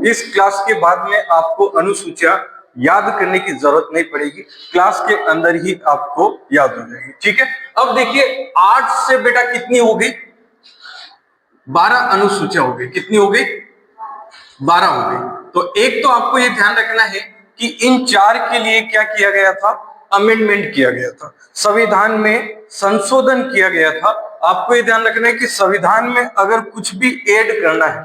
इस क्लास के बाद में आपको अनुसूचियां याद करने की जरूरत नहीं पड़ेगी, क्लास के अंदर ही आपको याद हो जाएगी। ठीक है, अब देखिए 8 से बेटा कितनी हो गई, 12 अनुसूचियां हो गई। कितनी हो गई, 12 हो गई। तो एक तो आपको ये ध्यान रखना है कि इन 4 के लिए क्या किया गया था, अमेंडमेंट किया गया था, संविधान में संशोधन किया गया था। आपको ये ध्यान रखना है कि संविधान में अगर कुछ भी ऐड करना है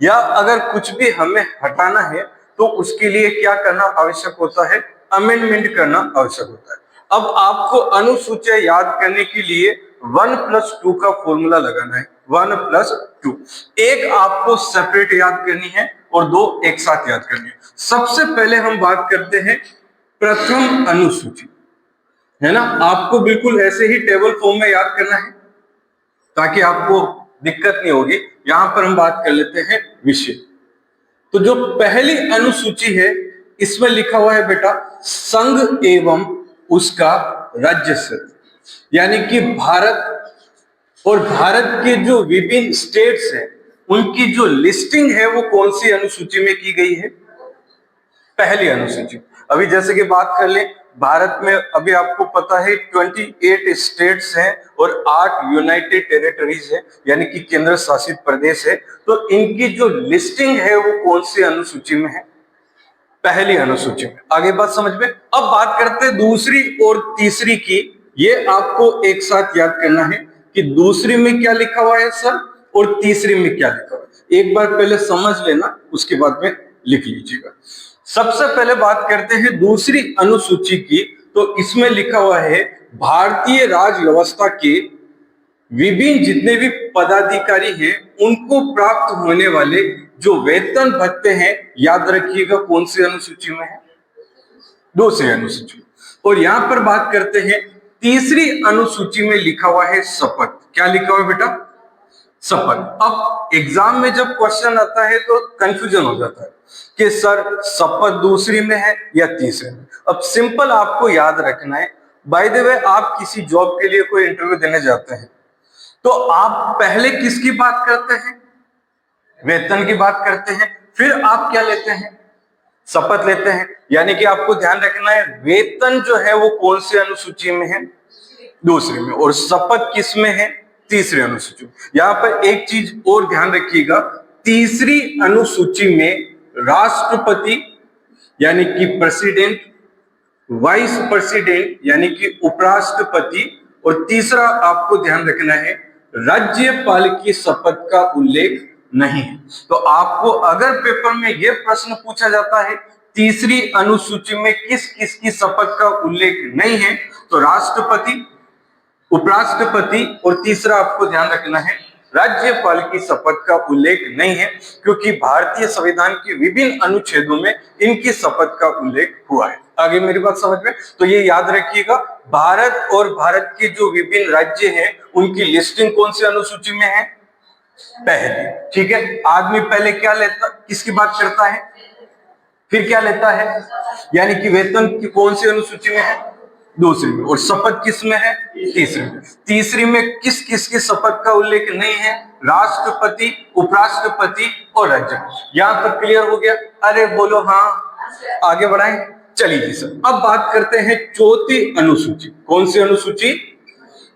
या अगर कुछ भी हमें हटाना है तो उसके लिए क्या करना आवश्यक होता है, अमेंडमेंट करना आवश्यक होता है। अब आपको अनुसूचियां याद करने के लिए 1+2 का फॉर्मूला लगाना है, 1+2। एक आपको सेपरेट याद करनी है और 2 एक साथ याद करनी है। सबसे पहले हम बात करते हैं प्रथम अनुसूची, है ना। आपको बिल्कुल ऐसे ही टेबल फॉर्म में याद करना है ताकि आपको दिक्कत नहीं होगी। यहां पर हम बात कर लेते हैं विषय। तो जो पहली अनुसूची है इसमें लिखा हुआ है बेटा संघ एवं उसका राज्य क्षेत्र, यानी कि भारत और भारत के जो विभिन्न स्टेट्स हैं उनकी जो लिस्टिंग है वो कौन सी अनुसूची में की गई है, पहली अनुसूची। अभी जैसे कि बात कर ले, भारत में अभी आपको पता है 28 स्टेट्स हैं और 8 यूनाइटेड टेरिटरीज है, यानी कि केंद्र शासित प्रदेश है। तो इनकी जो लिस्टिंग है वो कौन सी अनुसूची में है, पहली अनुसूची में। आगे बात समझ में। अब बात करते हैं दूसरी और तीसरी की। ये आपको एक साथ याद करना है कि दूसरी में क्या लिखा हुआ है सर और तीसरी में क्या लिखा हुआ है। एक बार पहले समझ लेना, उसके बाद में लिख लीजिएगा। सबसे पहले बात करते हैं दूसरी अनुसूची की। तो इसमें लिखा हुआ है भारतीय राज व्यवस्था के विभिन्न जितने भी पदाधिकारी हैं उनको प्राप्त होने वाले जो वेतन भत्ते हैं, याद रखिएगा कौन सी अनुसूची में है, दूसरी अनुसूची। और यहां पर बात करते हैं तीसरी अनुसूची में लिखा हुआ है शपथ। क्या लिखा हुआ है बेटा, शपथ। अब एग्जाम में जब क्वेश्चन आता है तो कंफ्यूजन हो जाता है कि सर शपथ दूसरी में है या तीसरे में। अब सिंपल आपको याद रखना है, बाय द वे आप किसी जॉब के लिए कोई इंटरव्यू देने जाते हैं तो आप पहले किसकी बात करते हैं, वेतन की बात करते हैं, फिर आप क्या लेते हैं, शपथ लेते हैं। यानी कि आपको ध्यान रखना है वेतन जो है वो कौन सी अनुसूची में है, दूसरी में, और शपथ किस में है, तीसरी अनुसूची में। यहां पर एक चीज और ध्यान रखिएगा, तीसरी अनुसूची में राष्ट्रपति यानी कि प्रेसिडेंट, वाइस प्रेसिडेंट यानी कि उपराष्ट्रपति, और तीसरा आपको ध्यान रखना है राज्यपाल की शपथ का उल्लेख नहीं है। तो आपको अगर पेपर में यह प्रश्न पूछा जाता है तीसरी अनुसूची में किस किस की शपथ का उल्लेख नहीं है, तो राष्ट्रपति, उपराष्ट्रपति और तीसरा आपको ध्यान रखना है राज्यपाल की शपथ का उल्लेख नहीं है, क्योंकि भारतीय संविधान के विभिन्न अनुच्छेदों में इनकी शपथ का उल्लेख हुआ है। आगे मेरी बात समझ में। तो ये याद रखिएगा, भारत और भारत के जो विभिन्न राज्य हैं उनकी लिस्टिंग कौन सी अनुसूची में है, पहली। ठीक है, आदमी पहले क्या लेता, किसकी बात करता है, फिर क्या लेता है, यानी कि वेतन की कौन सी अनुसूची में है, दूसरी में, और शपथ किस में है, तीसरी में। तीसरी में किस किस की शपथ का उल्लेख नहीं है, राष्ट्रपति, उपराष्ट्रपति और राज्यपाल। यहां तक क्लियर हो गया, अरे बोलो हाँ, आगे बढ़ाएं। चलिए जी सर, अब बात करते हैं चौथी अनुसूची। कौन सी अनुसूची,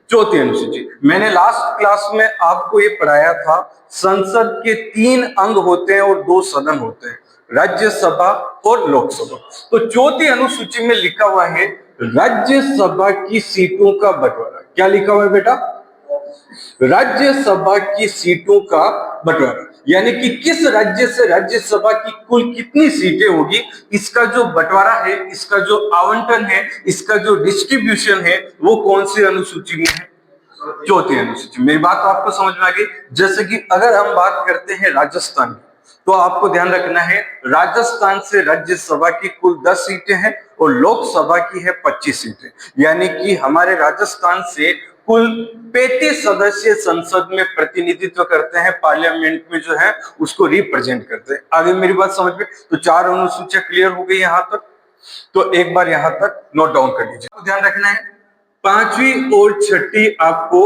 चौथी अनुसूची। मैंने लास्ट क्लास में आपको ये पढ़ाया था संसद के 3 अंग होते हैं और 2 सदन होते हैं, राज्यसभा और लोकसभा। तो चौथी अनुसूची में लिखा हुआ है राज्यसभा की सीटों का बंटवारा। क्या लिखा हुआ है बेटा, राज्यसभा की सीटों का बंटवारा, यानी कि किस राज्य से राज्यसभा की कुल कितनी सीटें होगी, इसका जो बंटवारा है, इसका जो आवंटन है, इसका जो डिस्ट्रीब्यूशन है, वो कौन सी अनुसूची में है, चौथी अनुसूची। मेरी बात तो आपको समझ में आ गई। जैसे कि अगर हम बात करते हैं राजस्थान की, तो आपको ध्यान रखना है राजस्थान से राज्यसभा की कुल 10 सीटें हैं और लोकसभा की है 25 सीटें, यानी कि हमारे राजस्थान से कुल 35 सदस्य संसद में प्रतिनिधित्व करते हैं, पार्लियामेंट में जो है उसको रिप्रेजेंट करते हैं। आगे मेरी बात समझ में। तो 4 अनुसूचियां क्लियर हो गई यहां तक। तो एक बार यहां तक नोट डाउन कर लीजिए। तो ध्यान रखना है 5वीं और 6ठी आपको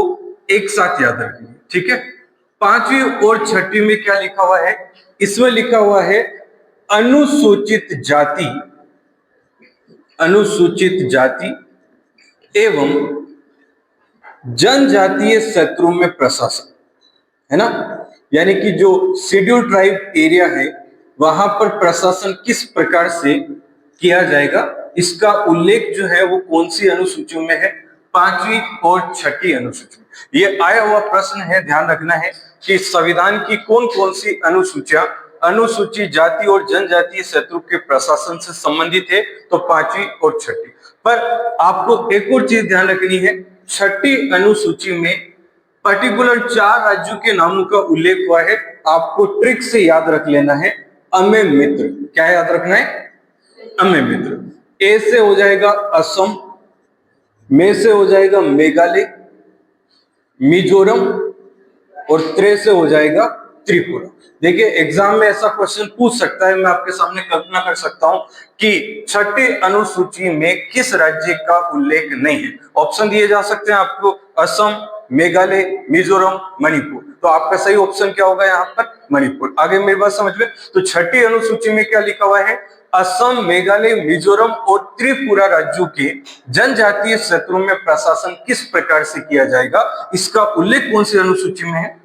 एक साथ याद रखनी है। ठीक है, 5वीं और 6ठी में क्या लिखा हुआ है, इसमें लिखा हुआ है अनुसूचित जाति, अनुसूचित जाति एवं जनजातीय क्षेत्रों में प्रशासन, है ना। यानी कि जो शेड्यूल ट्राइब एरिया है वहां पर प्रशासन किस प्रकार से किया जाएगा, इसका उल्लेख जो है वो कौन सी अनुसूची में है, 5वीं और 6ठी अनुसूची में। ये आया हुआ प्रश्न है, ध्यान रखना है कि संविधान की कौन कौन सी अनुसूचियां अनुसूचित जाति और जनजातीय क्षेत्रों के प्रशासन से संबंधित है, तो 5वीं और 6ठी। पर आपको एक और चीज ध्यान रखनी है, 6ठी अनुसूची में पर्टिकुलर 4 राज्यों के नामों का उल्लेख हुआ है। आपको ट्रिक से याद रख लेना है, अमेय मित्र। क्या याद रखना है? अमेय मित्र। ए से हो जाएगा असम, मे से हो जाएगा मेघालय, मिजोरम और त्रे से हो जाएगा त्रिपुरा। देखिए एग्जाम में ऐसा क्वेश्चन पूछ सकता है, मैं आपके सामने कल्पना कर सकता हूं कि 6ठी अनुसूची में किस राज्य का उल्लेख नहीं है। ऑप्शन दिए जा सकते हैं आपको, असम, मेघालय, मिजोरम, मणिपुर। तो आपका सही ऑप्शन क्या होगा यहाँ पर? मणिपुर। आगे मेरी बात समझ में। तो 6ठी अनुसूची में क्या लिखा हुआ है? असम, मेघालय, मिजोरम और त्रिपुरा राज्यों के जनजातीय क्षेत्रों में प्रशासन किस प्रकार से किया जाएगा, इसका उल्लेख कौन सी अनुसूची में है?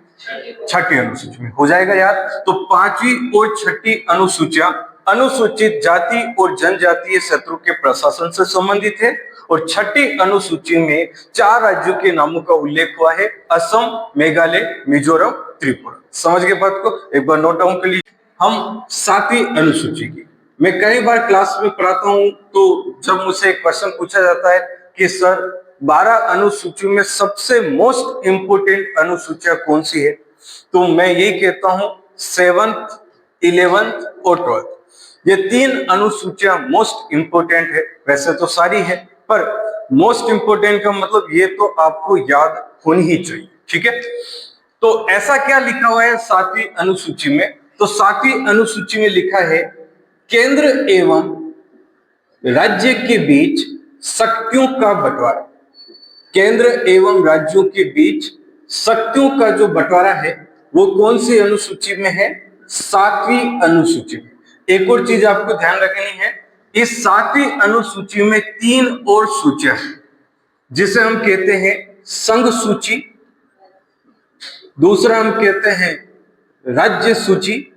6ठी अनुसूची में। हो जाएगा याद। तो 5वीं और 6ठी अनुसूचियां अनुसूचित जाति और जनजातीय क्षेत्रों के प्रशासन से संबंधित है और 6ठी अनुसूची में 4 राज्यों के नामों का उल्लेख हुआ है, असम, मेघालय, मिजोरम, त्रिपुरा। समझ गए बात को? एक बार नोट डाउन कर लीजिए। हम 7वीं अनुसूची की, मैं कई बार क्लास में पढ़ाता हूं तो जब मुझसे एक क्वेश्चन पूछा जाता है कि सर 12 अनुसूचियों में सबसे मोस्ट इंपोर्टेंट अनुसूचियां कौन सी है, तो मैं यही कहता हूं 7th, 11th और 12th। ये 3 अनुसूचियां मोस्ट इंपोर्टेंट है। वैसे तो सारी है, पर मोस्ट इंपोर्टेंट का मतलब ये तो आपको याद होनी ही चाहिए, ठीक है। तो ऐसा क्या लिखा हुआ है 7वीं अनुसूची में? तो 7वीं अनुसूची में लिखा है केंद्र एवं राज्य के बीच शक्तियों का बंटवारा। केंद्र एवं राज्यों के बीच शक्तियों का जो बंटवारा है वो कौन सी अनुसूची में है? 7वीं अनुसूची में। एक और चीज आपको ध्यान रखनी है, इस 7वीं अनुसूची में 3 और सूचियां हैं, जिसे हम कहते हैं संघ सूची, दूसरा हम कहते हैं राज्य सूची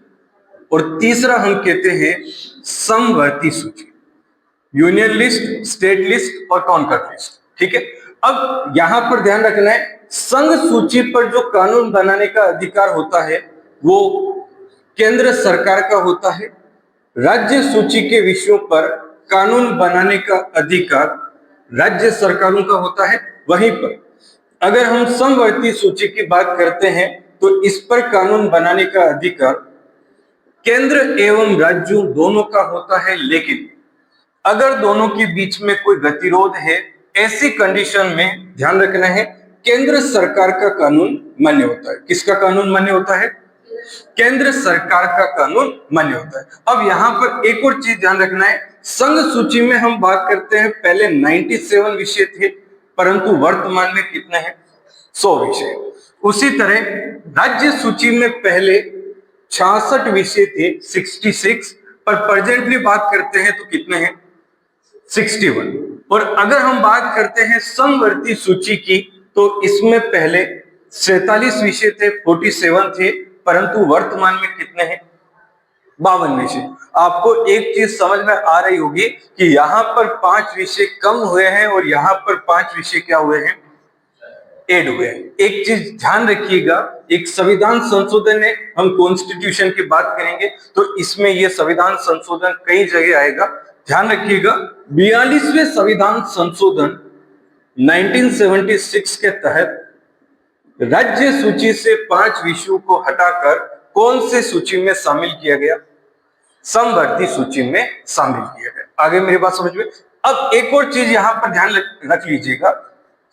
और तीसरा हम कहते हैं समवर्ती सूची। यूनियन लिस्ट, स्टेट लिस्ट और कॉन्करेंट लिस्ट, ठीक है। अब यहां पर ध्यान रखना है, संघ सूची पर जो कानून बनाने का अधिकार होता है वो केंद्र सरकार का होता है। राज्य सूची के विषयों पर कानून बनाने का अधिकार राज्य सरकारों का होता है। वहीं पर अगर हम समवर्ती सूची की बात करते हैं तो इस पर कानून बनाने का अधिकार केंद्र एवं राज्यों दोनों का होता है। लेकिन अगर दोनों के बीच में कोई गतिरोध है, ऐसी कंडीशन में ध्यान रखना है केंद्र सरकार का कानून मान्य होता है। किसका कानून मान्य होता है? केंद्र सरकार का कानून मान्य होता है। अब यहां पर एक और चीज ध्यान रखना है, संघ सूची में हम बात करते हैं पहले 97 विषय थे, परंतु वर्तमान में कितने हैं? 100 विषय। उसी तरह राज्य सूची में पहले 66 विषय थे, 66, पर प्रेजेंटली बात करते हैं तो कितने हैं? 61। और अगर हम बात करते हैं समवर्ती सूची की तो इसमें पहले 47 विषय थे, 47 थे, परंतु वर्तमान में कितने हैं? 52 विषय। आपको एक चीज समझ में आ रही होगी कि यहां पर 5 विषय कम हुए हैं और यहां पर 5 विषय क्या हुए हैं? ऐड हुए हैं। एक चीज ध्यान रखिएगा, एक संविधान संशोधन है, हम कॉन्स्टिट्यूशन की बात करेंगे तो इसमें यह संविधान संशोधन कई जगह आएगा। ध्यान रखिएगा, 42वें संविधान संशोधन 1976 के तहत राज्य सूची से 5 विषयों को हटाकर कौन से सूची में शामिल किया गया? समवर्ती सूची में शामिल किया गया। आगे मेरी बात समझ में। अब एक और चीज यहां पर ध्यान रख लीजिएगा,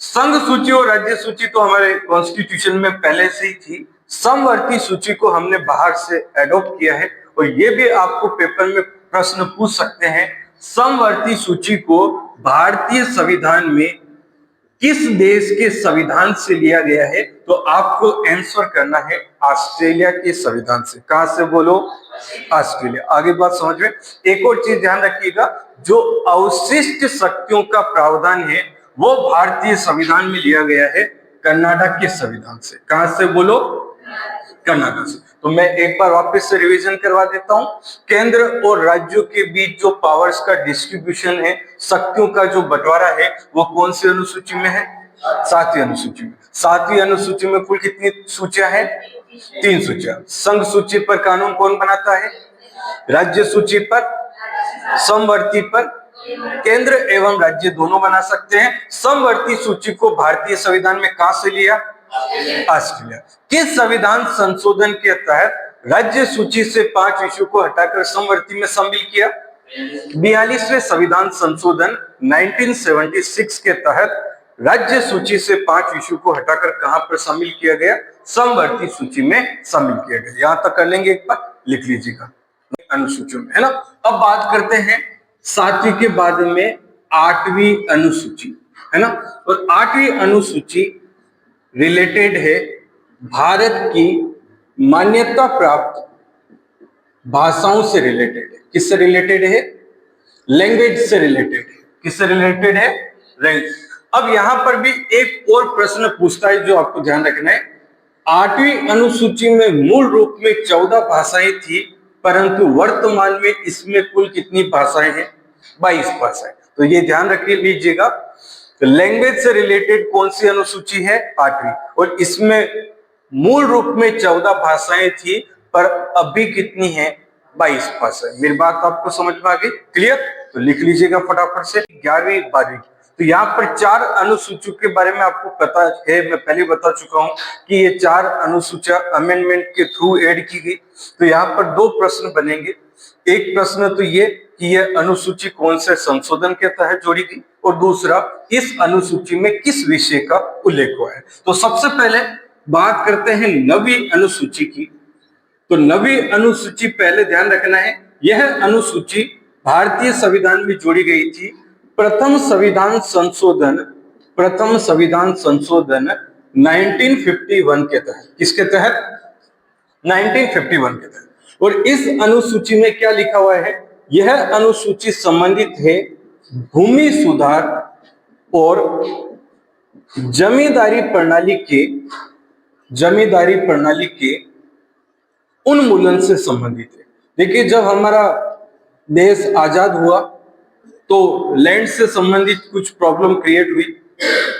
संघ सूची और राज्य सूची तो हमारे कॉन्स्टिट्यूशन में पहले से ही थी, समवर्ती सूची को हमने बाहर से एडॉप्ट किया है। और यह भी आपको पेपर में प्रश्न पूछ सकते हैं, समवर्ती सूची को भारतीय संविधान में किस देश के संविधान से लिया गया है? तो आपको आंसर करना है ऑस्ट्रेलिया के संविधान से। कहां से बोलो? ऑस्ट्रेलिया। आगे बात समझ में। एक और चीज ध्यान रखिएगा, जो अवशिष्ट शक्तियों का प्रावधान है वो भारतीय संविधान में लिया गया है कर्नाटक के संविधान से। कहां से बोलो? कर्नाटक से। तो मैं एक बार वापस से रिवीजन करवा देता हूं। केंद्र और राज्यों के बीच जो पावर्स का डिस्ट्रीब्यूशन है, शक्तियों का जो बंटवारा है, वो कौन सी अनुसूची में है? 7वीं अनुसूची में। 7वीं अनुसूची में कुल कितनी सूचियां हैं? 3 सूचियां। संघ सूची पर कानून कौन बनाता है? राज्य सूची पर, समवर्ती पर केंद्र एवं राज्य दोनों बना सकते हैं। समवर्ती सूची को भारतीय संविधान में कहां से लिया? ऑस्ट्रेलिया। किस संविधान संशोधन के तहत राज्य सूची से 5 विषयों को हटाकर समवर्ती में शामिल किया? 42वें संविधान संशोधन 1976 के तहत राज्य सूची से 5 विषयों को हटाकर कहां पर शामिल किया गया? समवर्ती सूची में शामिल किया गया। यहां तक कर लेंगे, एक बार लिख लीजिएगा अनुसूचियों में, है ना। अब बात करते हैं 7वीं के बाद में 8वीं अनुसूची, है ना। और 8वीं अनुसूची रिलेटेड है भारत की मान्यता प्राप्त भाषाओं से रिलेटेड है। किससे रिलेटेड है? लैंग्वेज से रिलेटेड है। किससे रिलेटेड है? लैंग्वेज। अब यहां पर भी एक और प्रश्न पूछता है जो आपको ध्यान रखना है। 8वीं अनुसूची में मूल रूप में 14 भाषाएं थी, परंतु वर्तमान में इसमें कुल कितनी भाषाएं हैं? 22 भाषाएं। तो ये ध्यान रख लीजिएगा, लैंग्वेज से रिलेटेड कौन सी अनुसूची है? 8वीं। और इसमें मूल रूप में 14 भाषाएं थी, पर अभी कितनी है? 22 भाषाएं। मेरी बात आपको समझ में आ गई? क्लियर? तो लिख लीजिएगा फटाफट से। 11वीं 12वीं। तो यहाँ पर 4 अनुसूचियों के बारे में आपको पता है, मैं पहले बता चुका हूं कि ये 4 अनुसूचियां अमेंडमेंट के थ्रू ऐड की गई। तो यहाँ पर 2 प्रश्न बनेंगे। एक प्रश्न तो ये कि यह अनुसूची कौन से संशोधन के तहत जोड़ी गई, और दूसरा इस अनुसूची में किस विषय का उल्लेख हुआ है। तो सबसे पहले बात करते हैं 9वीं अनुसूची की। तो 9वीं अनुसूची पहले ध्यान रखना है, यह अनुसूची भारतीय संविधान में जोड़ी गई थी प्रथम संविधान संशोधन 1951 के तहत। किसके तहत? 1951 के तहत। और इस अनुसूची में क्या लिखा हुआ है? यह अनुसूची संबंधित है भूमि सुधार और जमींदारी प्रणाली के उन्मूलन से संबंधित है। देखिए, जब हमारा देश आजाद हुआ तो लैंड से संबंधित कुछ प्रॉब्लम क्रिएट हुई,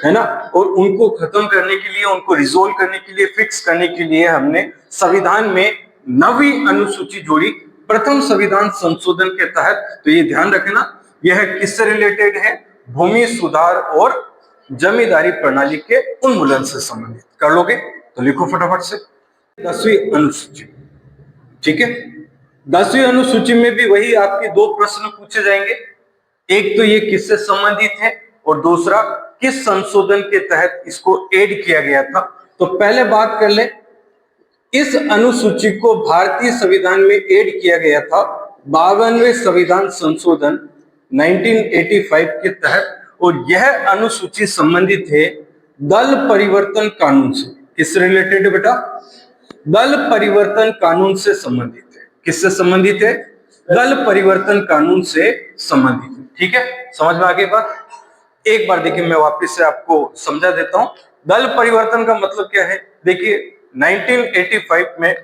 है ना। और उनको खत्म करने के लिए, उनको रिजोल्व करने के लिए, फिक्स करने के लिए हमने संविधान में 9वीं अनुसूची जोड़ी प्रथम संविधान संशोधन के तहत। तो ये ध्यान रखना, यह किससे रिलेटेड है? भूमि सुधार और जमींदारी प्रणाली के उन्मूलन से संबंधित। कर लोगे? तो लिखो फटाफट से। 10वीं अनुसूची, ठीक है। 10वीं अनुसूची में भी वही आपके 2 प्रश्न पूछे जाएंगे। एक तो ये किससे संबंधित है, और दूसरा किस संशोधन के तहत इसको ऐड किया गया था। तो पहले बात कर ले, इस अनुसूची को भारतीय संविधान में ऐड किया गया था 52वें संविधान संशोधन 1985 के तहत। और यह अनुसूची संबंधित है दल परिवर्तन कानून से। किससे रिलेटेड है बेटा? दल परिवर्तन कानून से संबंधित है। किससे संबंधित है? दल परिवर्तन कानून से संबंधित है। ठीक है, समझ में आ गई बात? एक बार देखिए, मैं वापस से आपको समझा देता हूं। दल परिवर्तन का मतलब क्या है? देखिए, 1985 में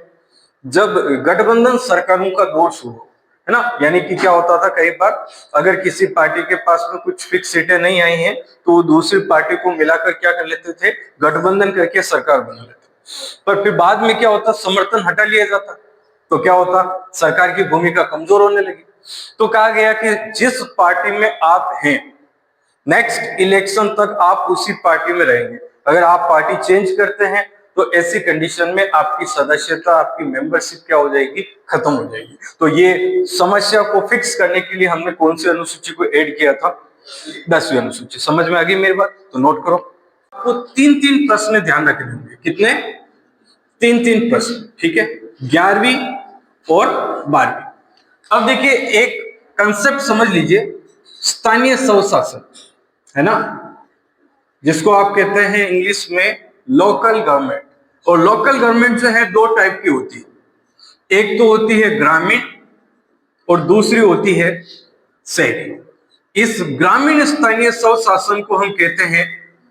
जब गठबंधन सरकारों का दौर शुरू हो, है ना, यानी कि क्या होता था, कई बार अगर किसी पार्टी के पास में कुछ फिक्स सीटें नहीं आई हैं तो वो दूसरी पार्टी को मिलाकर क्या कर लेते थे? गठबंधन करके सरकार बना लेते। पर फिर बाद में क्या होता? समर्थन हटा लिया जाता। तो क्या होता? सरकार की भूमिका कमजोर होने लगी। तो कहा गया कि जिस पार्टी में आप हैं, नेक्स्ट इलेक्शन तक आप उसी पार्टी में रहेंगे। अगर आप पार्टी चेंज करते हैं तो ऐसी कंडीशन में आपकी सदस्यता, आपकी मेंबरशिप क्या हो जाएगी? खत्म हो जाएगी। तो ये समस्या को फिक्स करने के लिए हमने कौन सी अनुसूची को ऐड किया था? 10वीं अनुसूची। समझ में आ गई मेरी बात? तो नोट करो। आपको 3-3 प्रश्न ध्यान रखने होंगे। कितने? 3-3 प्रश्न, ठीक है, 11वीं और 12वीं। अब देखिए, एक कंसेप्ट समझ लीजिए, स्थानीय स्वशासन, है ना। जिसको आप कहते हैं इंग्लिश में लोकल गवर्नमेंट। और लोकल गवर्नमेंट जो है दो टाइप की होती है, एक तो होती है ग्रामीण और दूसरी होती है शहरी। इस ग्रामीण स्थानीय स्वशासन को हम कहते हैं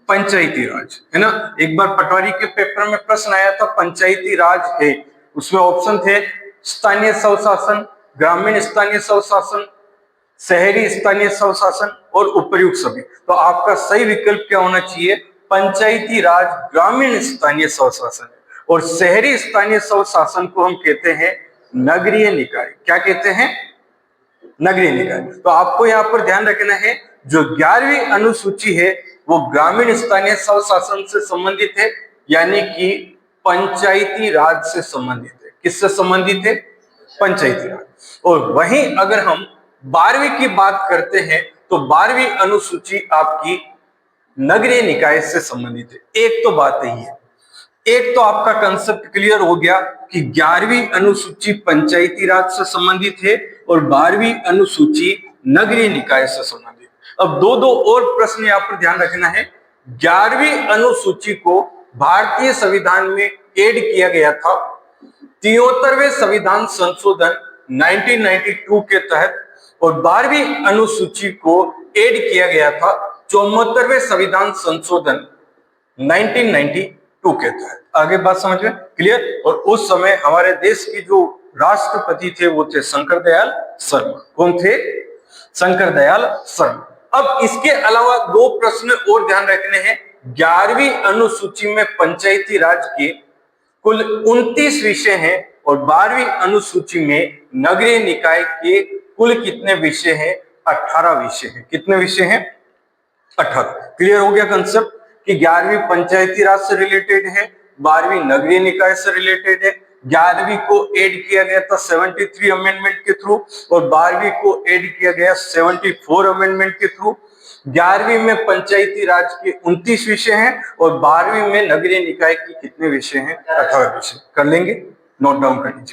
पंचायती राज, है ना। एक बार पटवारी के पेपर में प्रश्न आया था पंचायती राज है, उसमें ऑप्शन थे स्थानीय स्वशासन, ग्रामीण स्थानीय स्वशासन, शहरी स्थानीय स्वशासन और उपर्युक्त सभी। तो आपका सही विकल्प क्या होना चाहिए? पंचायती राज ग्रामीण स्थानीय स्वशासन। और शहरी स्थानीय स्वशासन को हम कहते हैं नगरीय निकाय। क्या कहते हैं? नगरीय निकाय। तो आपको यहाँ पर ध्यान रखना है, जो 11वीं अनुसूची है वो ग्रामीण स्थानीय स्वशासन से संबंधित है, यानी कि पंचायती राज से संबंधित है। किससे संबंधित है? पंचायती राज। और वहीं अगर हम 12वीं की बात करते हैं तो 12वीं अनुसूची आपकी नगरीय निकाय से संबंधित है। एक तो बात यही है, एक तो आपका कंसेप्ट क्लियर हो गया कि 11वीं अनुसूची पंचायती राज से संबंधित है और 12वीं अनुसूची नगरीय निकाय से संबंधित। अब दो और प्रश्न यहाँ पर ध्यान रखना है। 11वीं अनुसूची को भारतीय संविधान में ऐड किया गया था 73वें संविधान संशोधन 1992 के तहत, और 12वीं अनुसूची को ऐड किया गया था 74वें संविधान संशोधन 1992 के तहत। आगे बात समझ में क्लियर? और उस समय हमारे देश की जो राष्ट्रपति थे वो थे शंकर दयाल शर्मा। कौन थे? शंकर दयाल शर्मा। अब इसके अलावा दो प्रश्न और ध्यान रखने हैं। 11वीं अनुसूची में पंचायती राज के कुल 29 विषय हैं और 12वीं अनुसूची में नगरीय निकाय के कुल कितने विषय हैं? 18 विषय हैं। कितने विषय हैं? 18। क्लियर हो गया कंसेप्ट कि 11वीं पंचायती राज से रिलेटेड है, 12वीं नगरीय निकाय से रिलेटेड है। 11वीं को ऐड किया गया था 73 अमेंडमेंट के थ्रू और 12वीं को ऐड किया गया 74 अमेंडमेंट के थ्रू। 11वीं में पंचायती राज के 29 विषय हैं और 12वीं में नगरीय निकाय के कितने विषय हैं? 18 विषय। कर लेंगे, नोट डाउन कर लीजिए।